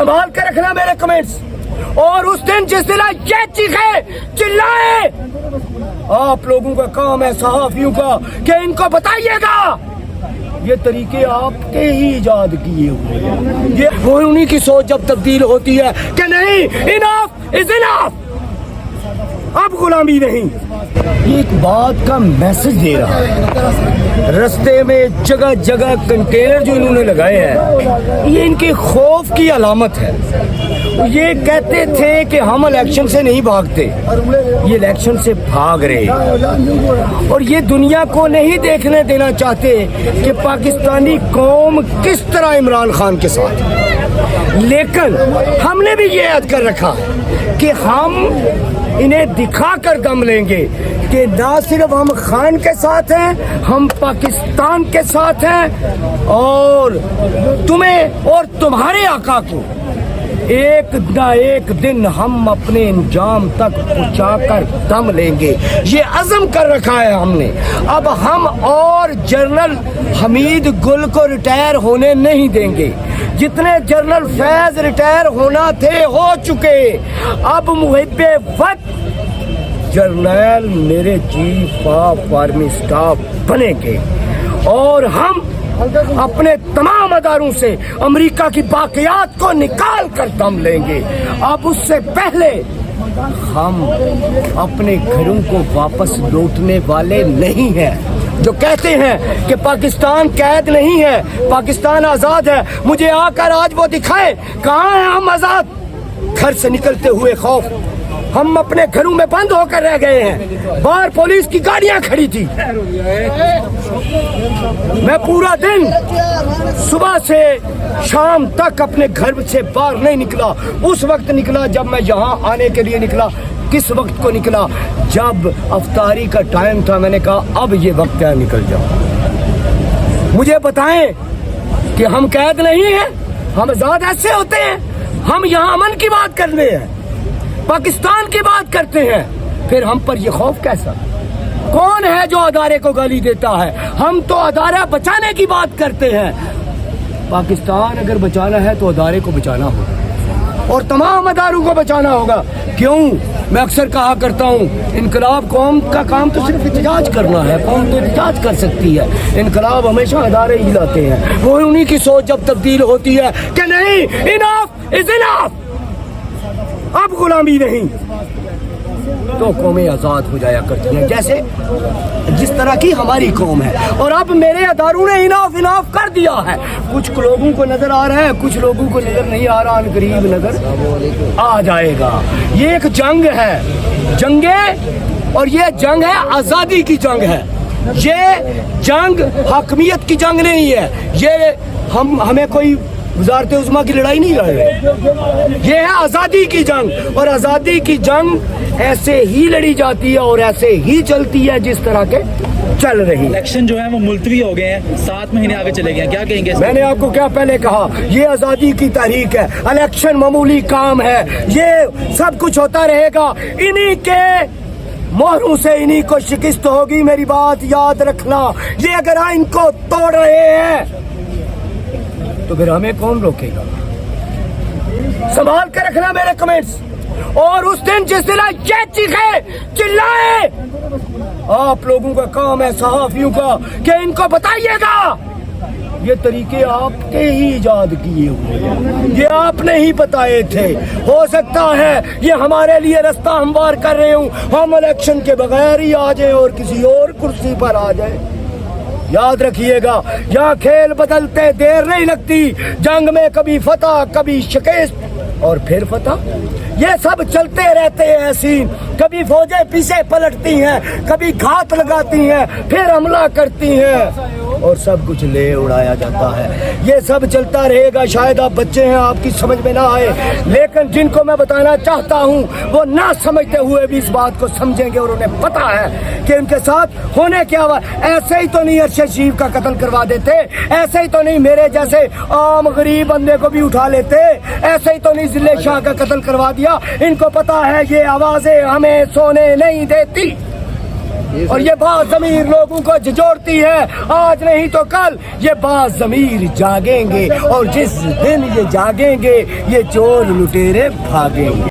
संभाल के रखना मेरे कमेंट्स। और उस दिन जिस दिन ये चीखे चिल्लाए, आप लोगों का काम है सहाफियों का कि इनको बताइएगा ये तरीके आपके ही इजाद किए हुए हैं। ये उन्हीं की सोच जब तब्दील होती है कि नहीं, इनफ इज इनफ, अब गुलामी नहीं। एक बात का मैसेज दे रहा है। रस्ते में जगह जगह कंटेनर जो इन्होंने लगाए हैं, ये इनके खौफ की अलामत है। ये कहते थे कि हम इलेक्शन से नहीं भागते, ये इलेक्शन से भाग रहे हैं। और ये दुनिया को नहीं देखने देना चाहते कि पाकिस्तानी कौम किस तरह इमरान खान के साथ है। लेकिन हमने भी ये याद कर रखा कि हम इन्हें दिखा कर दम लेंगे कि ना सिर्फ हम खान के साथ हैं, हम पाकिस्तान के साथ हैं। और तुम्हें और तुम्हारे आका को एक ना एक दिन हम अपने अंजाम तक पहुंचाकर दम लेंगे, ये अज़म कर रखा है हमने। अब हम और जनरल हमीद गुल को रिटायर होने नहीं देंगे। जितने जनरल फैज रिटायर होना थे हो चुके। अब मुहिब्बे वक्त जर्नल मेरे चीफ ऑफ आर्मी स्टाफ बनेंगे और हम अपने तमाम अदारों से अमेरिका की बाकियात को निकाल कर दम लेंगे। अब उससे पहले हम अपने घरों को वापस लौटने वाले नहीं हैं। जो कहते हैं कि पाकिस्तान कैद नहीं है, पाकिस्तान आजाद है, मुझे आकर आज वो दिखाए कहाँ है हम आजाद। घर से निकलते हुए खौफ, हम अपने घरों में बंद होकर रह गए हैं। बाहर पुलिस की गाड़ियां खड़ी थी। मैं पूरा दिन सुबह से शाम तक अपने घर से बाहर नहीं निकला। उस वक्त निकला जब मैं यहाँ आने के लिए निकला। किस वक्त को निकला? जब अफ्तारी का टाइम था। मैंने कहा अब ये वक्त है, निकल जाओ। मुझे बताएं कि हम कैद नहीं हैं, हम आजाद ऐसे होते हैं। हम यहाँ अमन की बात कर रहे हैं, पाकिस्तान की बात करते हैं, फिर हम पर ये खौफ कैसा? कौन है जो अदारे को गाली देता है? हम तो अदारा बचाने की बात करते हैं। पाकिस्तान अगर बचाना है तो अदारे को बचाना होगा और तमाम अदारों को बचाना होगा। क्यों? मैं अक्सर कहा करता हूँ, इनकलाब कौम का काम तो सिर्फ एहतजाज करना है। कौम तो एहतजाज कर सकती है, इनकलाब हमेशा अदारे ही लाते हैं। वो उन्हीं की सोच जब तब्दील होती है कि नहीं, इनफ इज इनफ, अब गुलामी नहीं, तो कौमें आजाद हो जाया करती हैं, जैसे जिस तरह की हमारी कौम है। और अब मेरे अदारों ने इनाफ इनाफ कर दिया है। कुछ लोगों को नजर आ रहा है, कुछ लोगों को नजर नहीं आ रहा, करीब नजर आ जाएगा। ये एक जंग है, जंगे, और ये जंग है आजादी की जंग है। ये जंग हकमियत की जंग नहीं है। ये हमें कोई वज़ारत उज़्मा की लड़ाई नहीं लड़ रहे। ये है आज़ादी की जंग, और आज़ादी की जंग ऐसे ही लड़ी जाती है और ऐसे ही चलती है जिस तरह के चल रही। इलेक्शन जो है वो मुलतवी हो गए हैं, 7 महीने आगे चले गए, क्या कहेंगे? मैंने आपको क्या पहले कहा, ये आज़ादी की तारीख है। इलेक्शन मामूली काम है, ये सब कुछ होता रहेगा। इन्हीं के मोहरों से इन्हीं को शिकस्त होगी, मेरी बात याद रखना। ये अगर इनको तोड़ रहे हैं तो फिर हमें कौन रोकेगा? संभाल के रखना मेरे कमेंट्स। और उस दिन जिस दिन ये चीखे चिल्लाए, आप लोगों का काम है सहाफियों का कि इनको बताइएगा ये तरीके आपके ही इजाद किए हुए हैं, ये आपने ही बताए थे। हो सकता है ये हमारे लिए रास्ता हमवार कर रहे हूँ, हम इलेक्शन के बगैर ही आ जाए और किसी और कुर्सी पर आ जाए। याद रखिएगा, यहाँ खेल बदलते देर नहीं लगती। जंग में कभी फतह, कभी शिकस्त और फिर फतह, ये सब चलते रहते हैं सीन। कभी फौजें पीछे पलटती हैं, कभी घात लगाती हैं, फिर हमला करती हैं और सब कुछ ले उड़ाया जाता है। ये सब चलता रहेगा। शायद आप बच्चे हैं, आपकी समझ में ना आए, लेकिन जिनको मैं बताना चाहता हूँ वो ना समझते हुए भी इस बात को समझेंगे और उन्हें पता है कि इनके साथ होने क्या हुआ। ऐसे ही तो नहीं अरशद शरीफ का कत्ल करवा देते, ऐसे ही तो नहीं मेरे जैसे आम गरीब बंदे को भी उठा लेते, ऐसे ही तो नहीं जिले शाह का कत्ल करवा दिया। इनको पता है ये आवाजें हमें सोने नहीं देती। اور یہ باز ضمیر لوگوں کو جھنجھوڑتی ہے. آج نہیں تو کل یہ باز ضمیر جاگیں گے, اور جس دن یہ جاگیں گے یہ چور لٹیرے بھاگیں گے.